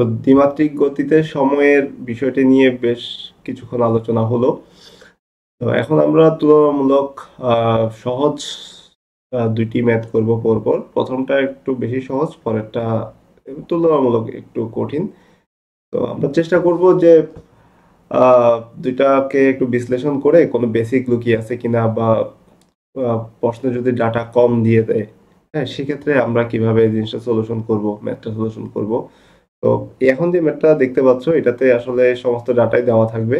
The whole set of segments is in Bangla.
তো দ্বিমাত্রিক গতিতে সময়ের বিষয়টি নিয়ে বেশ কিছুক্ষণ আলোচনা হলো। তো এখন আমরা তুলনামূলক সহজ দুইটি ম্যাথ করব পরপর। প্রথমটা একটু বেশি সহজ, পরেরটা তুলনামূলক একটু কঠিন। তো আমরা চেষ্টা করব যে দুইটাকে একটু বিশ্লেষণ করে কোনো বেসিক লুকিয়ে আছে কিনা, বা প্রশ্নে যদি ডাটা কম দিয়ে দেয়, হ্যাঁ, সেক্ষেত্রে আমরা কিভাবে এই জিনিসটা সলিউশন করব, ম্যাথটা সলিউশন করব। তো এখন যে ম্যাথটা দেখতে পাচ্ছ, এটাতে আসলে সমস্ত ডাটাই দেওয়া থাকবে।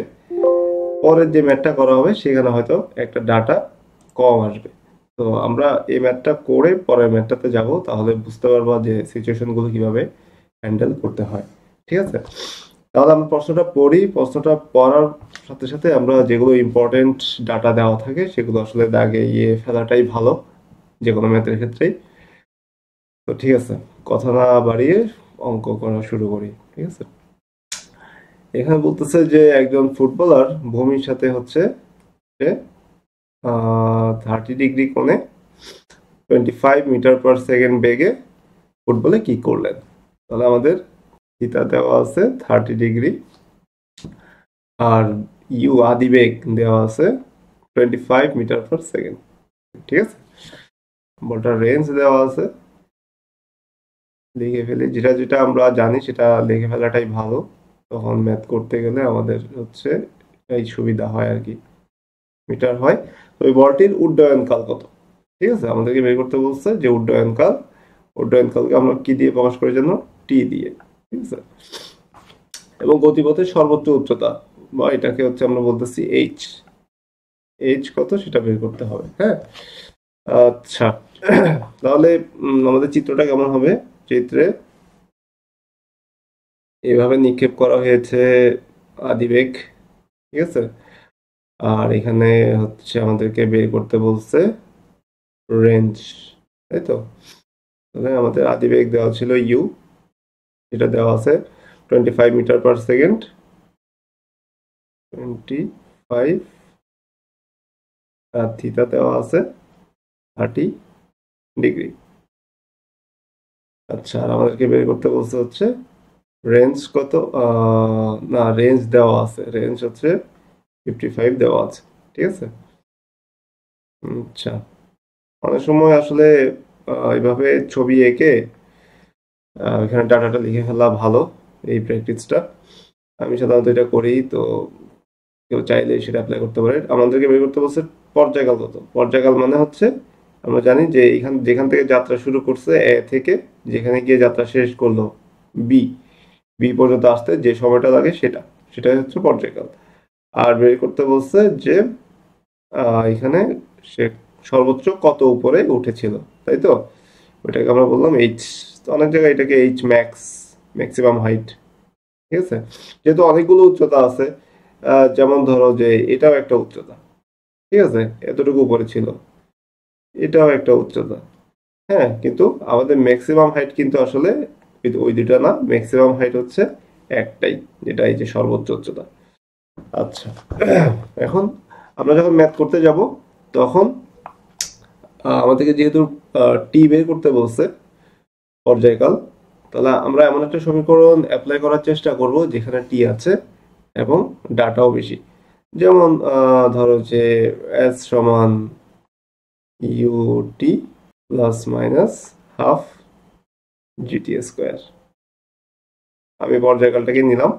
পরের যে ম্যাথটা করা হবে সেখানে হয়তো একটা ডাটা কম আসবে। তো আমরা এই ম্যাথটা করে পরের ম্যাথটাতে যাব, তাহলে বুঝতে পারবো যে সিচুয়েশনগুলো কিভাবে হ্যান্ডেল করতে হয়। ঠিক আছে, তাহলে আমরা প্রশ্নটা পড়ি। প্রশ্নটা পড়ার সাথে সাথে আমরা যেগুলো ইম্পর্টেন্ট ডাটা দেওয়া থাকে সেগুলো আসলে দাগে ইয়ে ফেলাটাই ভালো, যে কোনো ম্যাথের ক্ষেত্রেই। তো ঠিক আছে, কথা না বাড়িয়ে অঙ্ক করা শুরু করি। ঠিক আছে, এখানে বলতেছে যে একজন ফুটবলার ভূমির সাথে হচ্ছে যে 30 ডিগ্রি কোণে 25 মিটার/সেকেন্ড বেগে ফুটবলে কি করলেন। তাহলে আমাদের থিতা দেওয়া আছে 30 ডিগ্রি, আর ইউ আদি বেগ দেওয়া আছে 25 মিটার/সেকেন্ড। ঠিক আছে, বলটার রেঞ্জ দেওয়া আছে, লিখে ফেলি। যেটা যেটা আমরা জানি সেটা লিখে ফেলাটাই ভালো, তখন ম্যাথ করতে গেলে আমাদের হচ্ছে এই সুবিধা হয় আর কি। মিটার হয়। তো ওই বলটির উড্ডয়নকাল কত? ঠিক আছে, আমাদেরকে বের করতে বলছে যে উড্ডয়নকাল। উড্ডয়নকালকে আমরা কি দিয়ে প্রকাশ করি যেন? টি দিয়ে। ঠিক আছে, এবং গতিপথের সর্বোচ্চ উচ্চতা, বা এটাকে হচ্ছে আমরা বলতেছি এইচ। এইচ কত সেটা বের করতে হবে। হ্যাঁ, আচ্ছা। তাহলে আমাদের চিত্রটা কেমন হবে? চিত্রে এভাবে নিক্ষেপ করা হয়েছে আদিবেগ। ঠিক আছে, আর এখানে হচ্ছে আমাদেরকে বের করতে বলছে রেঞ্জ, তাই তো? তাহলে আমাদের আদিবেগ দেওয়া ছিল ইউ, যেটা দেওয়া আছে 25 মিটার/সেকেন্ড। 25, আর থিতা দেওয়া আছে 30 ডিগ্রি। আচ্ছা, আর আমাদেরকে বের করতে বলছে হচ্ছে রেঞ্জ কত। না, রেঞ্জ দেওয়া আছে, রেঞ্জ হচ্ছে 55 দেওয়া আছে। ঠিক আছে, আচ্ছা। অনেক সময় আসলে এইভাবে ছবি এঁকে এখানে ডাটাটা লিখে ফেলা ভালো, এই প্র্যাকটিসটা। আমি সাধারণত এটা করি। তো কেউ চাইলে সেটা অ্যাপ্লাই করতে পারে। আমাদেরকে বের করতে বলছে পর্যায়কাল কত। পর্যায়কাল মানে হচ্ছে আমরা জানি যে যেখান থেকে যাত্রা শুরু করছে এ থেকে, যেখানে গিয়ে যাত্রা শেষ করলো বি, বি পর্যন্ত আসতে যে সময়টা লাগে সেটাই হচ্ছে পর্যায়কাল। আর বের করতে বলছে যে এখানে সে সর্বোচ্চ কত উপরে উঠেছিল, তাই তো? ওইটাকে আমরা বললাম এইচ। অনেক জায়গায় এটাকে এইচ ম্যাক্স, ম্যাক্সিমাম হাইট। ঠিক আছে, যেহেতু অনেকগুলো উচ্চতা আছে, যেমন ধরো যে এটাও একটা উচ্চতা। ঠিক আছে, এতটুকু উপরে ছিল, এটাও একটা উচ্চতা। হ্যাঁ, কিন্তু আমাদের ম্যাক্সিমাম হাইট কিন্তু আসলে ওই দুটা না, ম্যাক্সিমাম হাইট হচ্ছে একটাই, যেটা এই যে সর্বোচ্চ উচ্চতা। আচ্ছা, এখন আমরা যখন ম্যাথ করতে যাব তখন আমাদেরকে যেহেতু টি বের করতে বলছে, পর্যায়কাল, তাহলে আমরা এমন একটা সমীকরণ অ্যাপ্লাই করার চেষ্টা করব যেখানে টি আছে এবং ডাটাও বেশি। যেমন ধরো যে এস সমান u t plus minus half g t square. আমি পর্যায়কালটাকে নিলাম।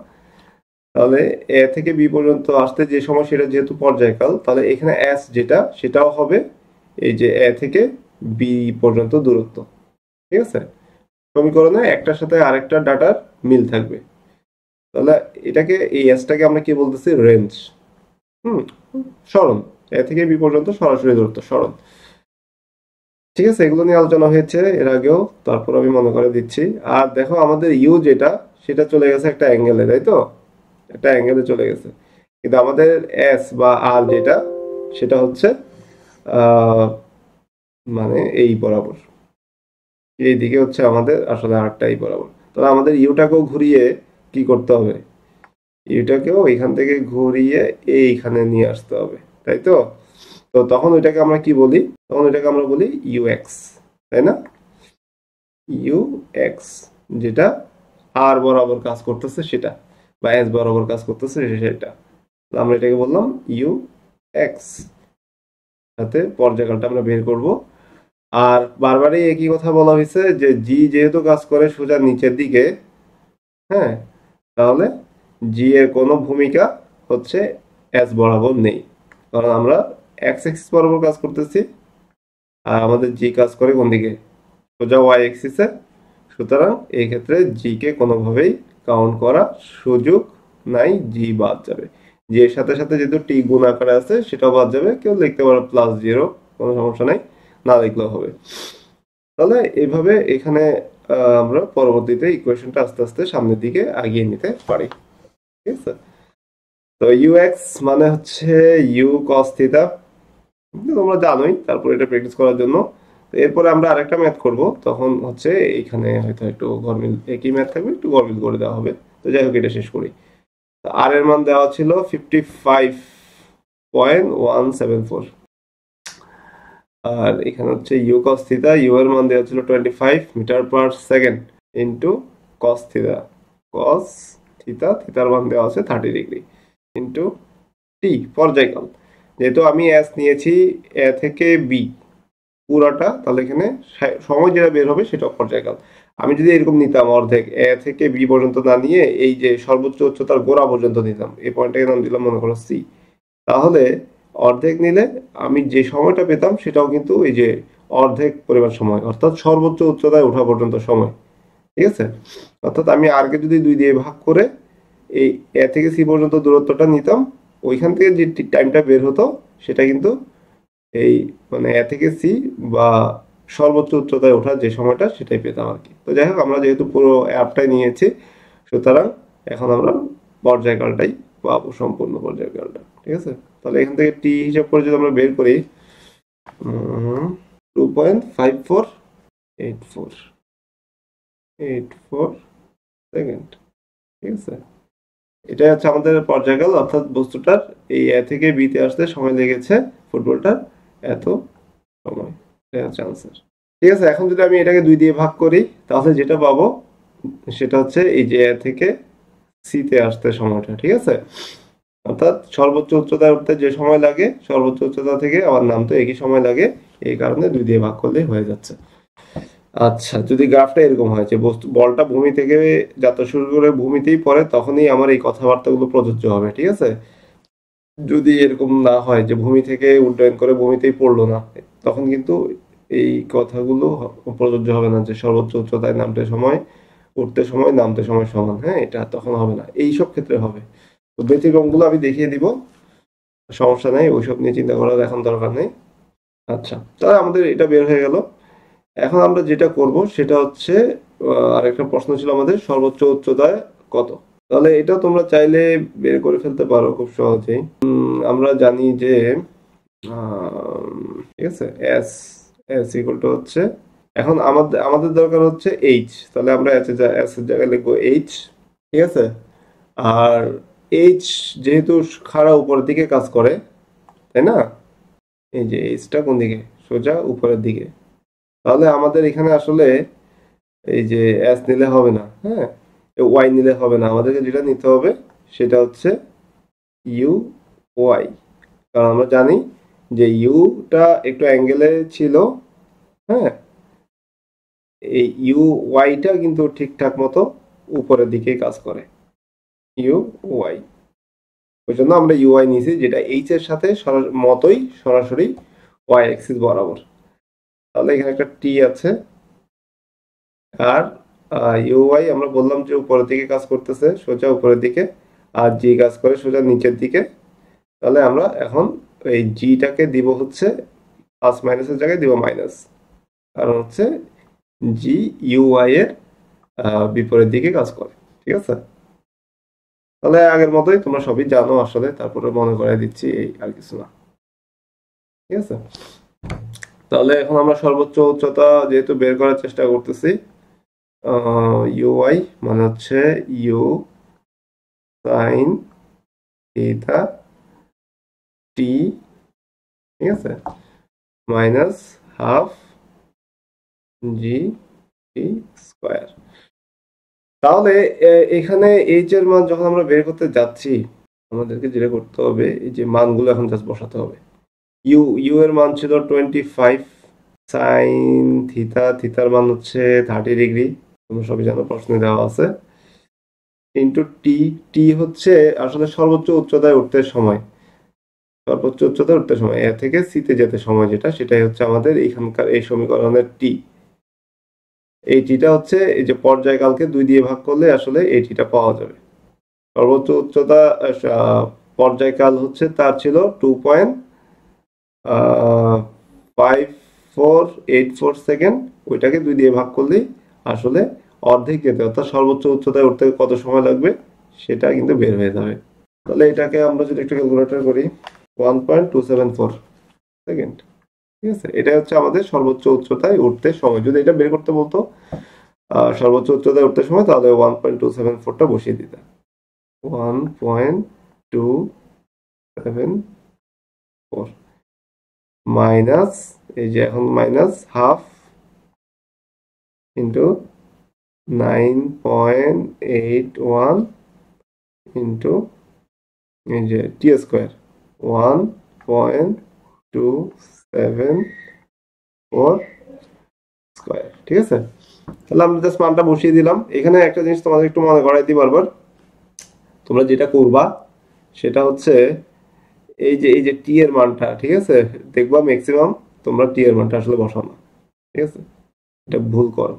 তাহলে এ থেকে বি পর্যন্ত আসতে যে সময়, সেটা যেহেতু পর্যায়কাল, তাহলে এখানে এস যেটা সেটাও হবে এই যে এ থেকে বি পর্যন্ত দূরত্ব। ঠিক আছে, সমীকরণে একটার সাথে আরেকটা ডাটার মিল থাকবে। তাহলে এটাকে, এই এসটাকে আমরা কি বলতেছি? রেঞ্জ। হুম, সরণ। এ থেকে বি পর্যন্ত সরাসরি দূরত্ব, সরণ। ঠিক আছে, এগুলো নিয়ে আলোচনা হয়েছে এর আগেও, তারপর আমি মনে করে দিচ্ছি। আর দেখো, আমাদের ইউ যেটা, সেটা চলে গেছে একটা অ্যাঙ্গেলে, তাই তো? একটা অ্যাঙ্গেলে চলে গেছে। কিন্তু আমাদের এস বা আর যেটা, সেটা হচ্ছে আহ মানে এই বরাবর, এই দিকে হচ্ছে আমাদের আসলে আরেকটা এই বরাবর। তাহলে আমাদের ইউটাকেও ঘুরিয়ে কি করতে হবে? ইউটাকেও এখান থেকে ঘুরিয়ে এইখানে নিয়ে আসতে হবে, তাই তো? তো তখন ওইটাকে আমরা কি বলি? তখন ওইটাকে আমরা বলি ইউ এক্স, তাই না? ইউ এক্স, যেটা আর বরাবর কাজ করতেছে সেটা, বা এস বরাবর কাজ করতেছে সেটা। আমরা এটাকে বললাম ইউ এক্স, সাথে পর্যায়কালটা আমরা বের করব। আর বারবারই একই কথা বলা হয়েছে যে জি যেহেতু কাজ করে সোজা নিচের দিকে, হ্যাঁ, তাহলে জি এর কোনো ভূমিকা হচ্ছে এস বরাবর নেই, কারণ আমরা এক্স এক্সিস বরাবর কাজ করতেছি, আর আমাদের জি কাজ করে কোন দিকে, সোজা ওয়াই এক্সিসে। সুতরাং এই ক্ষেত্রে জি কে কোনোভাবেই কাউন্ট করা সুযোগ নাই, জি বাদ যাবে। জি এর সাথে সাথে যেহেতু টি গুণ আকারে আছে সেটাও বাদ যাবে, কেউ লিখতে পারো +0, কোনো সমস্যা নাই, না লিখলেও হবে। তাহলে এইভাবে এখানে আমরা পরবর্তীতে ইকুয়েশনটা আস্তে আস্তে সামনের দিকে আগিয়ে নিতে পারি। ঠিক আছে, তো ইউ এক্স মানে হচ্ছে ইউ কস থিটা, তোমরা জানোই। তারপর এটা প্র্যাকটিস করার জন্য এরপরে আমরা আরেকটা ম্যাথ করব, তখন হচ্ছে এখানে হয়তো একটু গরমিল, একই ম্যাথ থাকবে, একটু গরমিল করে দেওয়া হবে। তো যাই হোক, এটা শেষ করি। আর এর মান দেওয়া ছিল 55.174, আর এখানে হচ্ছে ইউ কস থিটা, ইউ এর মান দেওয়া ছিল 25 metre per second into cos theta, cos theta, থিটার মান দেওয়া আছে 30 ডিগ্রি, ইন্টু টি পর্যায়কাল। যেহেতু আমি এস নিয়েছি এ থেকে বি পুরাটা, তাহলে এখানে সময় যেটা বের হবে সেটা পর্যায়কাল। আমি যদি এরকম নিতাম অর্ধেক, এ থেকে বি পর্যন্ত না নিয়ে এই যে সর্বোচ্চ উচ্চতার গোড়া পর্যন্ত নিতাম, এই পয়েন্টটাকে নাম দিলাম মনে করো সি, তাহলে অর্ধেক নিলে আমি যে সময়টা পেতাম সেটাও কিন্তু এই যে অর্ধেক পরিমাণ সময়, অর্থাৎ সর্বোচ্চ উচ্চতায় ওঠা পর্যন্ত সময়। ঠিক আছে, অর্থাৎ আমি আর কে যদি 2 দিয়ে ভাগ করে এই এ থেকে সি পর্যন্ত দূরত্বটা নিতাম, ওইখান থেকে যে টাইমটা বের হতো সেটা কিন্তু এই মানে এ থেকে সি বা সর্বোচ্চ উচ্চতায় ওঠার যে সময়টা সেটাই পেতাম আর কি। তো যাই হোক, আমরা যেহেতু পুরো অ্যাপটাই নিয়েছি, সুতরাং এখন আমরা পর্যায়কালটাই পাবো, সম্পূর্ণ পর্যায়কালটা। ঠিক আছে, তাহলে এখান থেকে টি হিসাব করে যদি আমরা বের করি 2.5484 সেকেন্ড। ঠিক আছে, এটাই হচ্ছে আমাদের পর্যায়কাল, অর্থাৎ বস্তুটার এই এ থেকে বিতে আসতে সময় লেগেছে ফুটবলটার এত সময়। এটাই হচ্ছে আনসার। ঠিক আছে, এখন যদি আমি এটাকে 2 দিয়ে ভাগ করি, তাহলে যেটা পাবো সেটা হচ্ছে এই যে এ থেকে সিতে আসতে সময়টা। ঠিক আছে, অর্থাৎ সর্বোচ্চ উচ্চতায় উঠতে যে সময় লাগে, সর্বোচ্চ উচ্চতা থেকে আবার নামতে একই সময় লাগে, এই কারণে 2 দিয়ে ভাগ করলেই হয়ে যাচ্ছে। আচ্ছা, যদি গ্রাফটা এরকম হয় যে বলটা ভূমি থেকে যাত্রা শুরু করে ভূমিতেই পড়ে, তখনই আমার এই কথাবার্তাগুলো প্রযোজ্য হবে। ঠিক আছে, যদি এরকম না হয় যে ভূমি থেকে উড্ডয়ন করে ভূমিতেই পড়লো না, তখন কিন্তু এই কথাগুলো প্রযোজ্য হবে না যে সর্বোচ্চ উচ্চতায় নামতে সময়, উঠতে সময়, নামতে সময় সমান। হ্যাঁ, এটা তখন হবে না, এই সব ক্ষেত্রে হবে। তো ব্যতিক্রমগুলো আমি দেখিয়ে দিব, সমস্যা নেই, ওইসব নিয়ে চিন্তা করার এখন দরকার নেই। আচ্ছা, তাহলে আমাদের এটা বের হয়ে গেল। এখন আমরা যেটা করব সেটা হচ্ছে আরেকটা প্রশ্ন ছিল আমাদের, সর্বোচ্চ উচ্চতায় কত। তাহলে এটা তোমরা চাইলে বের করে ফেলতে পারো খুব সহজেই। আমরা জানি যে ঠিক আছে, এস এস ইকুয়াল টু হচ্ছে, এখন আমাদের আমাদের দরকার হচ্ছে এইচ, তাহলে আমরা এস এর জায়গায় লিখবো এইচ। ঠিক আছে, আর এইচ যেহেতু খাড়া উপরের দিকে কাজ করে, তাই না, এই যে এইচটা কোন দিকে, সোজা উপরের দিকে, তাহলে আমাদের এখানে আসলে এই যে এস নিলে হবে না, হ্যাঁ, ওয়াই নিলে হবে না, আমাদেরকে যেটা নিতে হবে সেটা হচ্ছে ইউ ওয়াই। কারণ আমরা জানি যে ইউটা একটু অ্যাঙ্গেলে ছিল, হ্যাঁ, এই ইউ ওয়াইটা কিন্তু ঠিকঠাক মতো উপরের দিকেই কাজ করে, ইউ ওয়াই। ওই জন্য আমরা ইউআই নিয়েছি, যেটা এইচ এর সাথে মতোই সরাসরি ওয়াই অ্যাক্সিস বরাবর। তাহলে এখানে একটা টি আছে, আর ইউআই আমরা বললাম যে উপরের দিকে কাজ করতেছে, সোজা উপরের দিকে, আর জি কাজ করে সোজা নিচের দিকে। তাহলে আমরা এখন এই জিটাকে দিব হচ্ছে প্লাস মাইনাসের জায়গায় দিব মাইনাস, কারণ হচ্ছে জি ইউআই এর বিপরীত দিকে কাজ করে। ঠিক আছে, তাহলে আগের মতোই তোমরা সবই জানো আসলে, তারপরে মনে করাই দিচ্ছি, এই আর কিছু না। ঠিক আছে, তাহলে এখন আমরা সর্বোচ্চ উচ্চতা যেহেতু বের করার চেষ্টা করতেছি, ইউআই মানে হচ্ছে ইউ সাইন থিটা টি, ঠিক আছে, মাইনাস হাফ জি টি স্কোয়ার। তাহলে এখানে এইচ এর মান যখন আমরা বের করতে যাচ্ছি, আমাদেরকে যেটা করতে হবে, এই যে মানগুলো এখন জাস্ট বসাতে হবে। ইউ এর মান ছিল 25 সাইন থিটা, থিটার মান হচ্ছে 30 ডিগ্রি, তোমরা সবই জানো, প্রশ্নে দেওয়া আছে। ইন্টু টি, টি হচ্ছে আসলে সর্বোচ্চ উচ্চতায় উঠতে সময়, সর্বোচ্চ উচ্চতায় উঠতে সময়, এ থেকে সিতে যেতে সময় যেটা, সেটাই হচ্ছে আমাদের এখানকার এই সমীকরণের টি। এই টিটা হচ্ছে এই যে পর্যায়কালকে 2 দিয়ে ভাগ করলে আসলে এই টিটা পাওয়া যাবে। সর্বোচ্চ উচ্চতা পর্যায়কাল হচ্ছে তার ছিল 2.5484 সেকেন্ড, ওইটাকে 2 দিয়ে ভাগ করলেই আসলে অর্ধেক যেতে, অর্থাৎ সর্বোচ্চ উচ্চতায় উঠতে কত সময় লাগবে সেটা কিন্তু বের হয়ে যাবে। তাহলে এটাকে আমরা যদি একটু ক্যালকুলেটর করি, 1.274 সেকেন্ড। ঠিক আছে, এটা হচ্ছে আমাদের সর্বোচ্চ উচ্চতায় উঠতে সময়। যদি এটা বের করতে বলতো সর্বোচ্চ উচ্চতায় উঠতে সময়, তাহলে 1.274টা বসিয়ে দিতে। 1.274 মাইনাস, এই যে এখন মাইনাস হাফ ইন্টু 9.81 ইন্টু এই যে টি স্কোয়ার, 1.274 স্কোয়ার। ঠিক আছে, তাহলে আমরা জাস্ট মানটা বসিয়ে দিলাম। এখানে একটা জিনিস তোমাদের একটু মনে করাই দিই বারবার, তোমরা যেটা করবা সেটা হচ্ছে এই যে টি এর মানটা, ঠিক আছে, দেখবা ম্যাক্সিমাম তোমরা টি এর মানটা আসলে বসাও না। ঠিক আছে, এটা ভুল করো,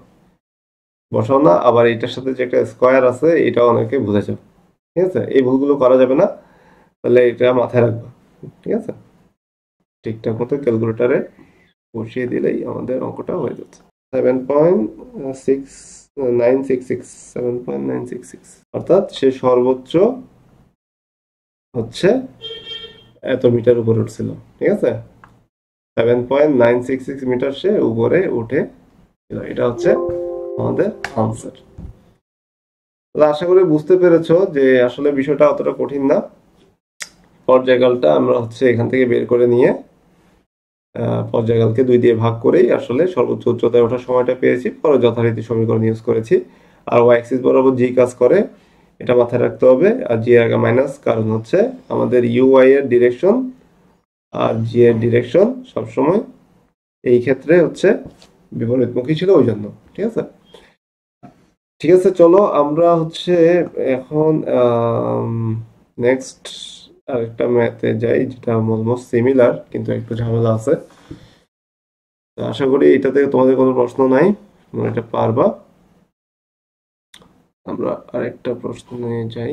বসাও না। আবার এটার সাথে যে একটা স্কোয়ার আছে, এটাও অনেকে ভুলে যাও। ঠিক আছে, এই ভুলগুলো করা যাবে না, তাহলে এটা মাথায় রাখবা। ঠিক আছে, ঠিকঠাক মতো ক্যালকুলেটারে বসিয়ে দিলেই আমাদের অঙ্কটা হয়ে যাচ্ছে। 7.6966, 7.966, অর্থাৎ সে সর্বোচ্চ হচ্ছে এত মিটার উপরে উঠছিল। ঠিক আছে, 7.966 মিটার সে উপরে উঠে, এটা হচ্ছে আমাদের আনসার। আশা করি বুঝতে পেরেছো যে আসলে বিষয়টা অতটা কঠিন না। পর্যায়কালটা আমরা হচ্ছে এখান থেকে বের করে নিয়ে পর্যায়কালকে 2 দিয়ে ভাগ করেই আসলে সর্বোচ্চ উচ্চতায় ওঠার সময়টা পেয়েছি, পরে যথারীতি সমীকরণ ইউজ করেছি। আর ওয়াই অ্যাক্সিস বরাবর জি কাজ করে, এটা মাথায় রাখতে হবে। আর জি এর আগে মাইনাস, কারণ হচ্ছে আমাদের ইউআই এর ডিরেকশন আর জি এর ডিরেকশন সবসময় এই ক্ষেত্রে হচ্ছে বিপরীতমুখী ছিল, ওই জন্য। ঠিক আছে, ঠিক আছে, চলো আমরা হচ্ছে এখন নেক্সট আরেকটা ম্যাথে যাই, যেটা অলমোস্ট সিমিলার কিন্তু একটু ঝামেলা আছে। আশা করি এটাতে তোমাদের কোনো প্রশ্ন নাই, তোমরা এটা পারবা। আমরা আরেকটা প্রশ্ন নিয়ে যাই।